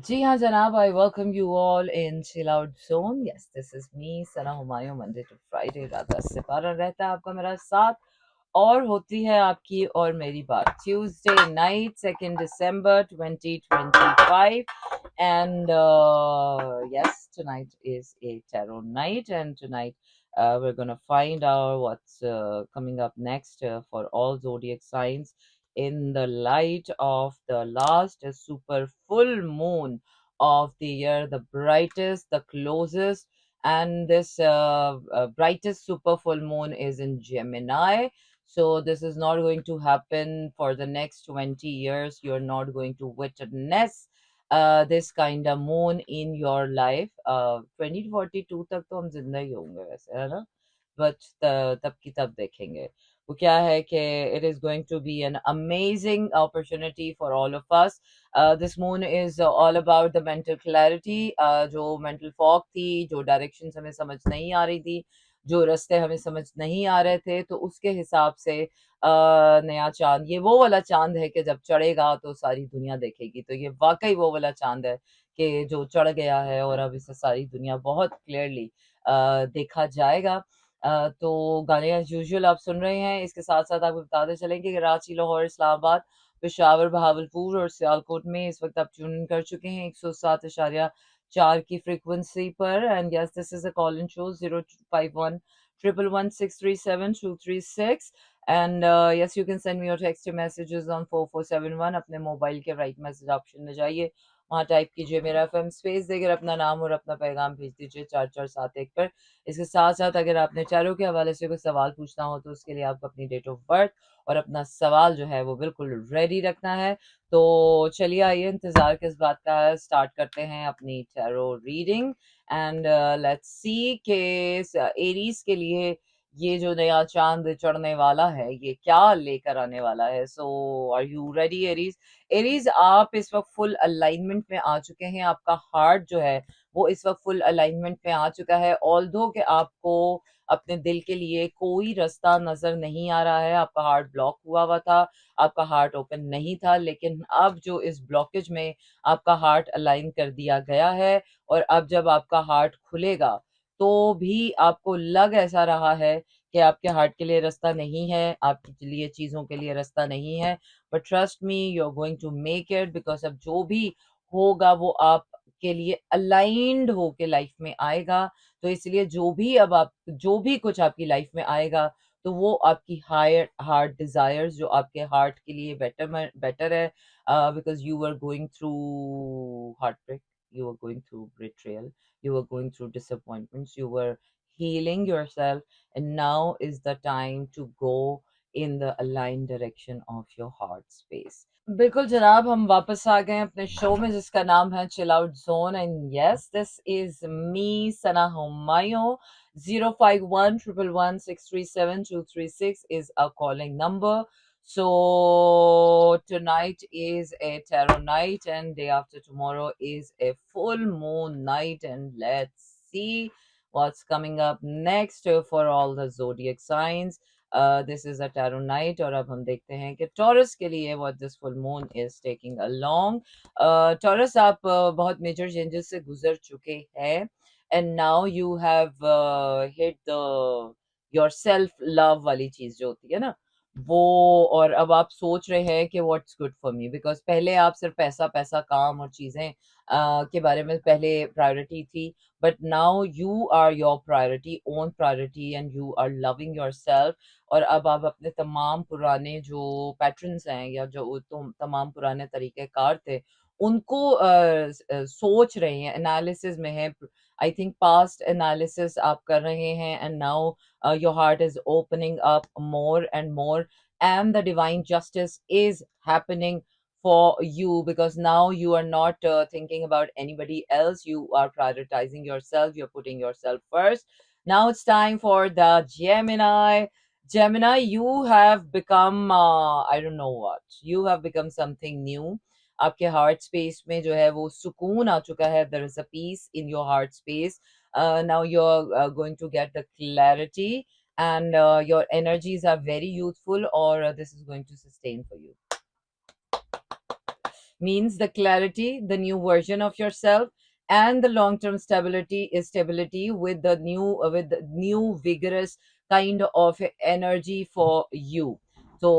जी हाँ जनाब, I welcome you all in Chill Out Zone. Yes, this is me, Sana Humayun. Monday to Friday रात 10 से 12 रहता है आपका मेरा साथ, और होती है आपकी और मेरी बात Tuesday night, 2nd December 2025. And yes, tonight is a tarot night, and tonight we're gonna find out what's coming up next for all zodiac signs in the light of the last super full moon of the year, the brightest, the closest. And this brightest super full moon is in Gemini. So, this is not going to happen for the next 20 years. You're not going to witness this kind of moon in your life. 2042 तक तो हम जिंदा ही होंगे वैसे, है ना? But तब की तब देखेंगे. वो क्या है कि it is going to be an amazing opportunity for all of us. This moon is all about the mental clarity. जो mental fog थी, जो directions हमें समझ नहीं आ रही थी, जो रास्ते हमें समझ नहीं आ रहे थे, तो उसके हिसाब से नया चांद, ये वो वाला चांद है कि जब चढ़ेगा तो सारी दुनिया देखेगी. तो ये वाकई वो वाला चांद है कि जो चढ़ गया है और अब इसे सारी दुनिया बहुत क्लियरली देखा जाएगा. तो गाने एज यूजुअल आप सुन रहे हैं. इसके साथ साथ आपको बताते चलें कि कराची, लाहौर, इस्लामाबाद, पेशावर, बहावलपुर और सियालकोट में इस वक्त आप ट्यून इन कर चुके हैं 107.4 की फ्रीक्वेंसी पर. And yes, this is a call in show 051 111 637 236. And yes, you can send me your text messages on 4471. अपने मोबाइल के राइट मैसेज ऑप्शन में जाइए, वहाँ टाइप कीजिए मेरा एफएम, स्पेस देकर अपना नाम और अपना पैगाम भेज दीजिए 4471 पर. इसके साथ साथ अगर आपने चारों के हवाले से कोई सवाल पूछना हो तो उसके लिए आपको अपनी डेट ऑफ बर्थ और अपना सवाल जो है वो बिल्कुल रेडी रखना है. तो चलिए, आइए, इंतजार किस बात का है, स्टार्ट करते हैं अपनी tarot reading. And let's see के एरीज के लिए ये जो नया चांद चढ़ने वाला है ये क्या लेकर आने वाला है. So are you ready Aries? Aries, आप इस वक्त फुल अलाइनमेंट में आ चुके हैं. आपका हार्ट जो है वो इस वक्त फुल अलाइनमेंट में आ चुका है. ऑल्दो कि आपको अपने दिल के लिए कोई रास्ता नजर नहीं आ रहा है, आपका हार्ट ब्लॉक हुआ था, आपका हार्ट ओपन नहीं था, लेकिन अब जो इस ब्लॉकेज में आपका हार्ट अलाइन कर दिया गया है, और अब जब आपका हार्ट खुलेगा तो भी आपको लग ऐसा रहा है कि आपके हार्ट के लिए रास्ता नहीं है, आपके लिए चीज़ों के लिए रास्ता नहीं है. But trust me, you are going to make it, because अब जो भी होगा वो आप के लिए अलाइंड होके लाइफ में आएगा. तो इसलिए जो भी कुछ आपकी लाइफ में आएगा तो वो आपकी हायर हार्ट डिजायर्स, जो आपके हार्ट के लिए बेटर है. Because you are going through heartbreak, you were going through betrayal, you were going through disappointments, you were healing yourself, and now is the time to go in the aligned direction of your heart space. बिल्कुल जनाब, हम वापस आ गए अपने show में जिसका नाम है chill out zone. And yes, this is me, Sana Humayun. 051 111 637 236 is a calling number. So tonight is a tarot night and day after tomorrow is a full moon night, and let's see what's coming up next for all the zodiac signs. This is a tarot night, और अब हम देखते हैं कि taurus के लिए what this full moon is taking along. Taurus, आप बहुत मेजर चेंजेस से गुजर चुके हैं, and now you have hit the your self love वाली चीज जो होती है ना वो. और अब आप सोच रहे हैं कि what's good for me, because पहले आप सिर्फ पैसा पैसा काम और चीजें के बारे में पहले प्रायोरिटी थी. But now you are your priority, own priority, and you are loving yourself. और अब आप अपने तमाम पुराने जो पैटर्न्स हैं या जो तमाम पुराने तरीक़ेकार थे उनको सोच रहे हैं, एनालिसिस में है. आई थिंक पास्ट एनालिसिस आप कर रहे हैं, and now your heart is opening up more and more, and the divine justice is happening for you, because now you are not thinking about anybody else, you are prioritizing yourself, you're putting yourself first. Now it's time for the Gemini. Gemini, you have become, I don't know what, you have become something new. आपके heart space में जो है वो सुकून आ चुका है. there is a peace in your heart space. Now you're going to get the clarity, and your energies are very youthful, or this is going to sustain for you. means the clarity, the new version of yourself, and the long term stability is stability with the new vigorous kind of energy for you. तो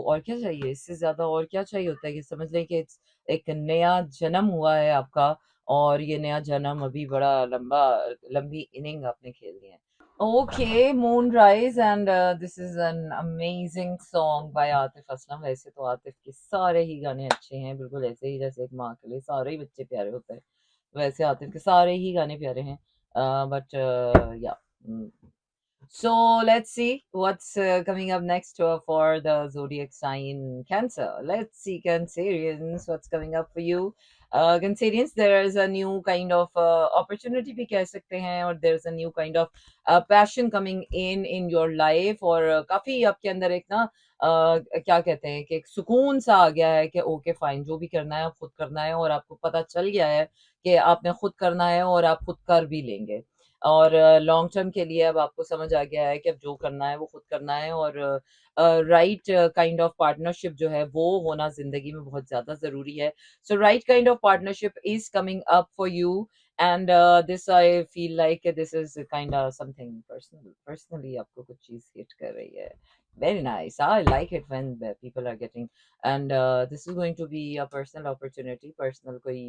और क्या चाहिए इससे ज्यादा, और क्या चाहिए होता है कि समझ लें कि एक नया जन्म हुआ है आपका, और ये नया जन्म अभी बड़ा लंबी इनिंग आपने खेल ली है. Okay, Moonrise, and this is an amazing song by Atif Aslam. वैसे तो आतिफ के सारे ही गाने अच्छे हैं, बिल्कुल ऐसे ही जैसे एक माँ के लिए सारे ही बच्चे प्यारे होते हैं, वैसे आतिफ के सारे ही गाने प्यारे हैं. But yeah. So let's see what's coming up next for the zodiac sign Cancer. Let's see, Cancerians, what's coming up for you. Cancerians, there is a new kind of opportunity भी कह सकते हैं, और there's a new kind of passion coming in your life, और काफी आपके अंदर एक ना क्या कहते हैं कि एक सुकून सा आ गया है कि ओके फाइन, जो भी करना है आप खुद करना है, और आपको पता चल गया है कि आपने खुद करना है और आप खुद कर भी लेंगे. और लॉन्ग टर्म के लिए अब आपको समझ आ गया है कि अब जो करना है वो खुद करना है, और राइट काइंड ऑफ पार्टनरशिप जो है वो होना जिंदगी में बहुत ज्यादा जरूरी है. So right kind of partnership is coming up for you, and this I feel like this is kind of something personally आपको कुछ चीज हिट कर रही है. Very nice. I like it when the people are getting, and this is going to be a personal opportunity. Personal कोई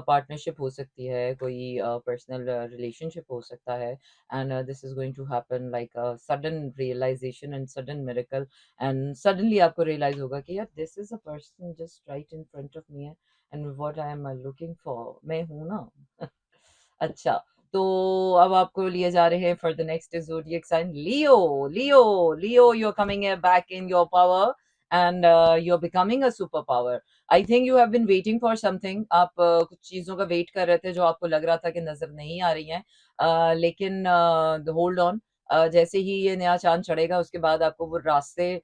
partnership हो सकती है, कोई पर्सनल रिलेशनशिप हो सकता है, and this is going to happen like a sudden realisation and sudden miracle, and suddenly आपको realise होगा कि यार this is a person just right in front of me, and what I am looking for मैं हूं ना. अच्छा, तो अब आपको लिए जा रहे हैं for the next zodiac sign Leo. Leo, you're coming back in your power, and you're becoming a superpower. I think you have been waiting for something. आप कुछ चीजों का वेट कर रहे थे जो आपको लग रहा था कि नजर नहीं आ रही हैं, लेकिन होल्ड ऑन. जैसे ही ये नया चांद चढ़ेगा उसके बाद आपको वो रास्ते,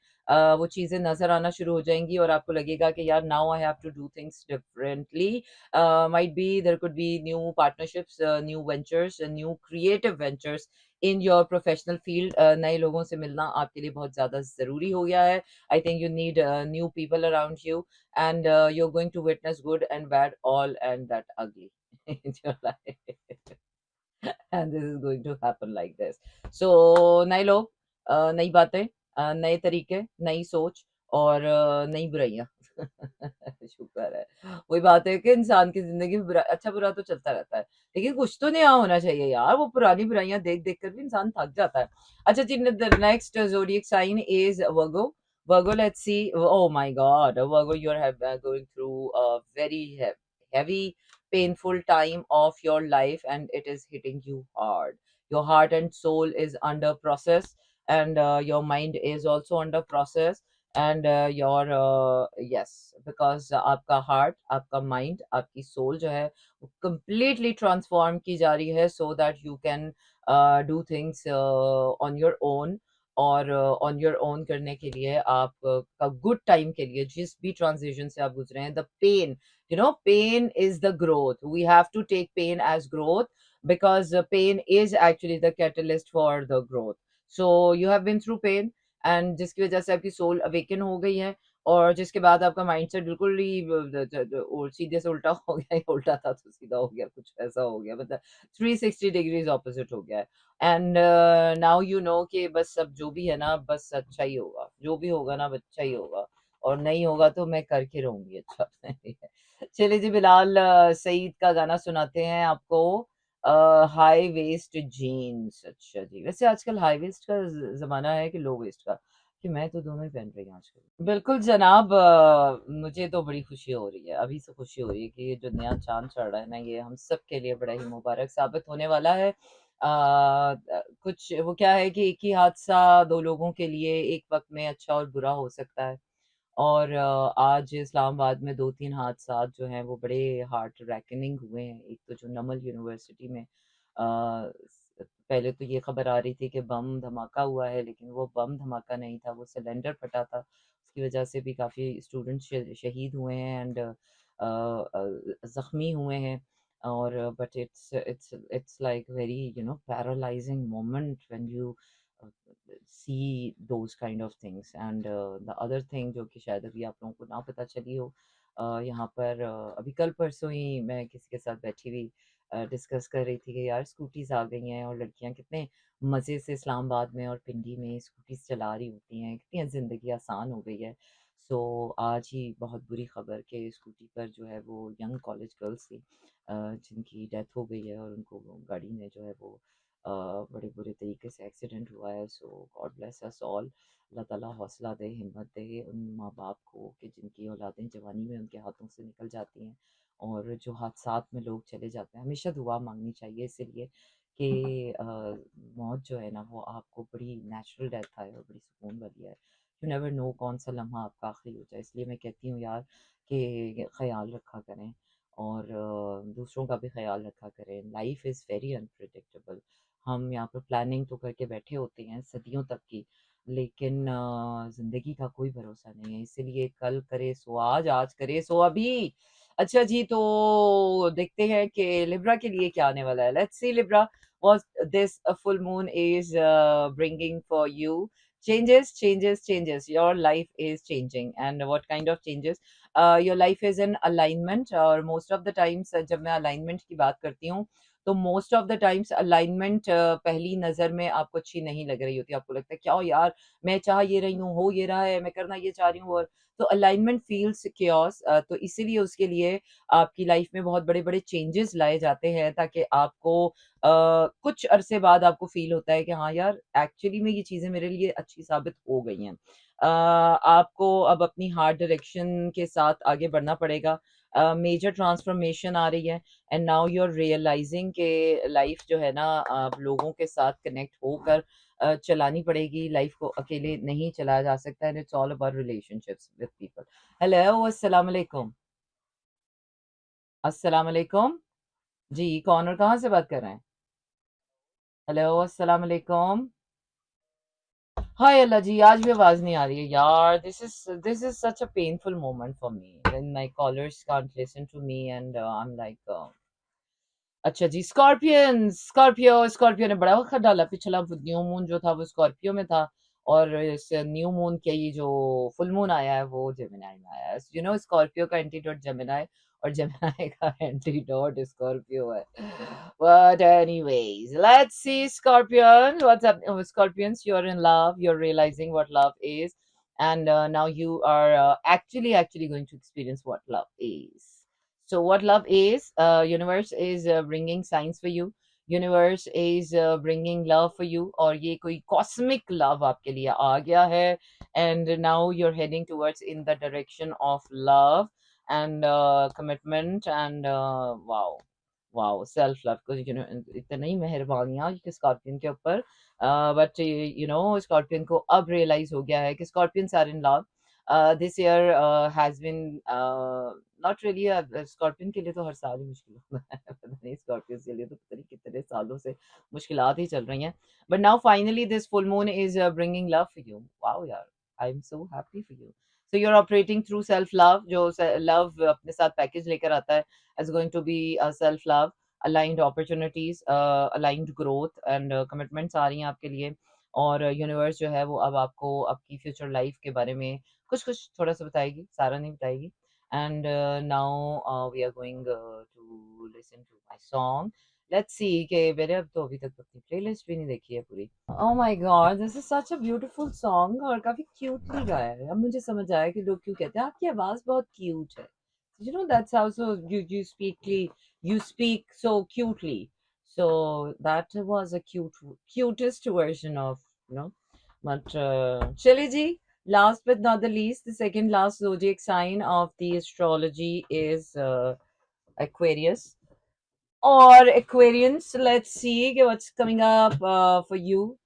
वो चीजें नजर आना शुरू हो जाएंगी, और आपको लगेगा कि यार now I have to do things differently. Might be there could be new partnerships, new ventures, new creative ventures in your professional field. नए लोगों से मिलना आपके लिए बहुत ज्यादा जरूरी हो गया है. I think you need new people around you, and you're going to witness good and bad, all and that ugly in your life. And this is going to happen like this. So नए लोग, नई बातें, नए तरीके, नई सोच, और नई बुराइयां. शुक्र है. वही बात है कि इंसान की जिंदगी में अच्छा बुरा तो चलता रहता है, लेकिन कुछ तो नया होना चाहिए यार. वो पुरानी बुराइयां देख देख कर भी इंसान थक जाता है. अच्छा जी, the next zodiac sign is Virgo. Virgo, let's see. Oh my God, Virgo, you're going through a very heavy, painful time of your life, and it is hitting you hard. Your heart and soul is under process, and your mind is also under process, and your yes, because आपका heart, आपका mind, आपकी soul जो है वो completely transform की जा रही है, so that you can do things on your own. और ऑन योर ओन करने के लिए आप का गुड टाइम के लिए जिस भी ट्रांजिशन से आप गुजरे हैं, the pain, you know, pain is the growth. We have to take pain as growth, because pain is actually the catalyst for the growth. So you have been through pain, and जिसकी वजह से आपकी soul awaken हो गई है, और जिसके बाद आपका माइंडसेट बिल्कुल ही सीधे से उल्टा हो गया. उल्टा था तो सीधा हो गया, कुछ ऐसा हो गया, मतलब 360 डिग्रीज ऑपोजिट हो गया है. एंड नाउ यू नो कि बस अब जो भी है ना, बस अच्छा ही होगा, जो भी होगा ना अच्छा ही होगा, और नहीं होगा तो मैं करके रहूंगी अच्छा. चलिए जी, बिलाल सईद का गाना सुनाते हैं आपको, हाई वेस्ट जीन्स. अच्छा जी, वैसे आजकल हाई वेस्ट का जमाना है कि लो वेस्ट का, कि मैं तो दोनों ही पहन रही हूँ आजकल. बिल्कुल जनाब, मुझे तो बड़ी खुशी हो रही है, अभी से खुशी हो रही है कि ये जो नया चांद चढ़ रहा है ना, ये हम सब के लिए बड़ा ही मुबारक साबित होने वाला है. कुछ वो क्या है कि एक ही हादसा दो लोगों के लिए एक वक्त में अच्छा और बुरा हो सकता है, और आज इस्लामाबाद में 2-3 हादसात जो हैं वो बड़े हार्ट रैकनिंग हुए हैं. एक तो जो नमल यूनिवर्सिटी में पहले तो ये खबर आ रही थी कि बम धमाका हुआ है, लेकिन वो बम धमाका नहीं था, वो सिलेंडर फटा था. उसकी वजह से भी काफ़ी स्टूडेंट्स शहीद हुए हैं, एंड ज़ख्मी हुए हैं. और but it's like very paralysing moment when you see those kind of things. And the other thing जो कि शायद अभी आप लोगों को ना पता चली हो, यहाँ पर अभी कल परसों ही मैं किसी के साथ बैठी हुई डिस्कस कर रही थी कि यार स्कूटीज आ गई हैं और लड़कियां कितने मज़े से इस्लामाबाद में और पिंडी में स्कूटीज चला रही होती हैं, कितनी ज़िंदगी आसान हो गई है। सो आज ही बहुत बुरी खबर कि स्कूटी पर जो है वो यंग कॉलेज गर्ल्स थी, जिनकी डेथ हो गई है और उनको वो गाड़ी में जो है वो बड़े बुरे तरीके से एक्सीडेंट हुआ है। सो गॉड ब्लेस अस ऑल। अल्लाह ताला हौसला दे, हिम्मत दे उन माँ बाप को कि जिनकी औलादें जवानी में उनके हाथों से निकल जाती हैं और जो हादसात में लोग चले जाते हैं। हमेशा दुआ मांगनी चाहिए इसीलिए कि मौत जो है ना वो आपको बड़ी नेचुरल डेथ आए और बड़ी सुकून वाली है। यू नेवर नो कौन सा लम्हा आपका आखिरी हो जाए, इसलिए मैं कहती हूँ यार कि ख्याल रखा करें और दूसरों का भी ख्याल रखा करें। Life is very unpredictable. हम यहाँ पर प्लानिंग तो करके बैठे होते हैं सदियों तक की, लेकिन ज़िंदगी का कोई भरोसा नहीं है, इसीलिए कल करे सो आज, आज करे सो अभी। अच्छा जी, तो देखते हैं कि लिब्रा के लिए क्या आने वाला है। Let's see Libra, what this full moon is bringing for you. Changes, changes, changes. Your life is changing. And what kind of changes? Your life is in alignment. और most of the times जब मैं alignment की बात करती हूँ तो most of the times alignment पहली नज़र में आपको अच्छी नहीं लग रही होती। आपको लगता है क्या हो यार, मैं चाह ये रही हूँ, हो ये रहा है, मैं करना ये चाह रही हूँ। और तो अलाइनमेंट फील्स chaos, तो इसीलिए उसके लिए आपकी लाइफ में बहुत बड़े-बड़े चेंजेस लाए जाते हैं ताकि आपको कुछ अरसे बाद आपको फ़ील होता है कि हाँ यार, एक्चुअली में ये चीज़ें मेरे लिए अच्छी साबित हो गई हैं। आपको अब अपनी हार्ट डायरेक्शन के साथ आगे बढ़ना पड़ेगा। मेजर ट्रांसफॉर्मेशन आ रही है and now you are realising कि लाइफ जो है ना आप लोगों के साथ कनेक्ट होकर चलानी पड़ेगी। लाइफ को अकेले नहीं चलाया जा सकता and it's all about relationships with people. Hello, अस्सलाम वालेकुम। अस्सलाम वालेकुम। जी, कौन और कहाँ से बात कर रहे हैं? हेलो, अस्सलाम वालेकुम। हाय अल्लाह जी, आज भी आवाज नहीं आ रही है यार। This is such a painful moment for me when my callers can't listen to me and I am like अच्छा जी, स्कॉर्पियो ने बड़ा वक़्त डाला। पिछला न्यू मून जो था वो स्कॉर्पियो में था और इस न्यू मून के ये जो फुल मून आया है वो जेमिनी में आया है। यू नो स्कॉर्पियो का एंटीडोट जेमिनी और जेमिनी का एंटीडोट स्कॉर्पियो है। But anyways, let's see Scorpion, what's up Scorpions, you are in love, you are realising what love is and now you are actually going to experience what love is. So what love is, universe is bringing signs for you. Universe is bringing love for you और ये कोई cosmic love आपके लिए आ गया है and now you're heading towards in the direction of love and commitment and wow, wow self love को you know इतनी मेहरबानियां scorpion के ऊपर। बट यू नो स्कॉर्पियन को अब रियलाइज हो गया है कि Scorpions are in love. This year has been not really, Scorpion के लिए तो हर साल ही मुश्किल होता है पता नहीं स्कॉर्पियंस के लिए तो पता नहीं कितने सालों से मुश्किलात ही चल रही हैं। But now finally this full moon is bringing love for you. Wow यार, I am so happy for you. So you are operating through self love, जो लव अपने साथ पैकेज लेकर आता है is going to be self love, aligned opportunities, aligned growth and commitments आ रही हैं आपके लिए। और यूनिवर्स जो है वो अब आपको आपकी फ्यूचर लाइफ के बारे में कुछ कुछ थोड़ा सा बताएगी, सारा नहीं बताएगी। And now we are going to listen to my song. Let's see कि मैंने अब तो अभी तक अपनी प्लेलिस्ट भी नहीं देखी है पूरी। Oh my God, this is such a beautiful song और काफी क्यूटली गाया है। अब मुझे समझ आया कि लोग क्यों कहते हैं आपकी आवाज बहुत क्यूट है। You know that's how so you speak so cutely. So that was a cutest version of, you know. But Chili ji, last but not the least, the second last zodiac sign of the astrology is Aquarius or Aquarians. Let's see what's coming up for you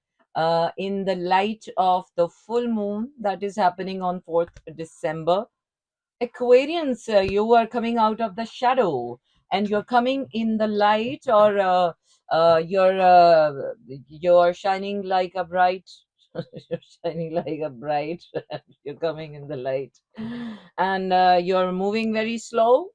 in the light of the full moon that is happening on 4th December. Aquarians, you are coming out of the shadow and you're coming in the light, or you're shining like a bright. You're shining like a bright. You're coming in the light, and you're moving very slow.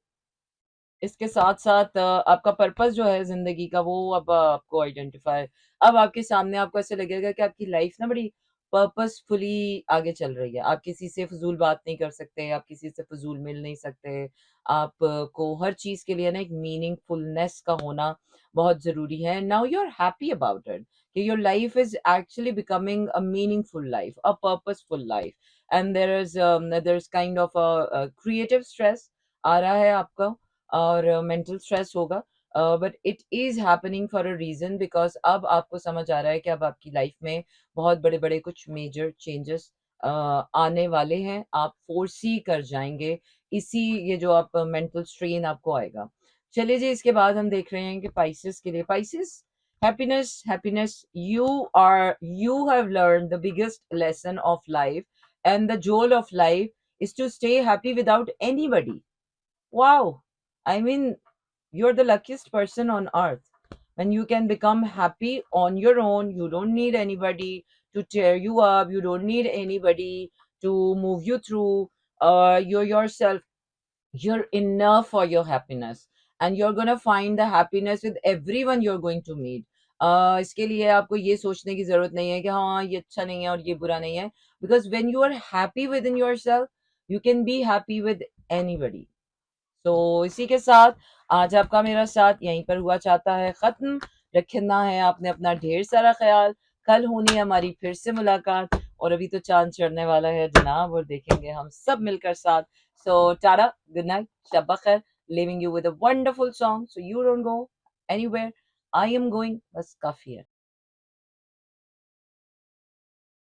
इसके साथ-साथ आपका purpose जो है ज़िंदगी का वो अब आपको आइडेंटिफ़ाई, अब आपके सामने आपको ऐसे लगेगा कि आपकी लाइफ़ ना बड़ी पर्पसफुली आगे चल रही है। आप किसी से फ़िज़ूल बात नहीं कर सकते, आप किसी से फ़िज़ूल मिल नहीं सकते। आपको हर चीज़ के लिए ना एक मीनिंगफुलनेस का होना बहुत ज़रूरी है। Now you are happy about it कि your life is actually becoming a meaningful life, a purposeful life. And there is kind of a creative stress आ रहा है आपका और मेंटल स्ट्रेस होगा। But it is happening for a reason because अब आपको समझ आ रहा है कि अब आपकी लाइफ में बहुत बड़े-बड़े कुछ मेजर चेंजेस आने वाले हैं। आप फ़ोरसी कर जाएँगे इसी ये जो आप मेंटल स्ट्रेन आपको आएगा। चलिए जी, इसके बाद हम देख रहे हैं कि पाइसेस के लिए Pisces happiness happiness you have learned the biggest lesson of life and the goal of life is to stay happy without anybody. Wow! I mean, you're the luckiest person on earth. When you can become happy on your own, you don't need anybody to cheer you up, you don't need anybody to move you through. You're yourself, you're enough for your happiness, and you're gonna find the happiness with everyone you're going to meet. इसके लिए आपको ये सोचने की ज़रूरत नहीं है कि हाँ, ये अच्छा नहीं है और ये बुरा नहीं है, because when you are happy within yourself, you can be happy with anybody. तो इसी के साथ आज आपका मेरा साथ यहीं पर हुआ चाहता है ख़त्म। रखना है आपने अपना ढेर सारा ख़्याल। कल होनी है हमारी फिर से मुलाकात और अभी तो चाँद चढ़ने वाला है जनाब और देखेंगे हम सब मिलकर साथ। सो टाटा, गुड नाइट, शब बख़ैर, leaving you with a wonderful song so you don't go anywhere. I am going, बस काफ़ी है।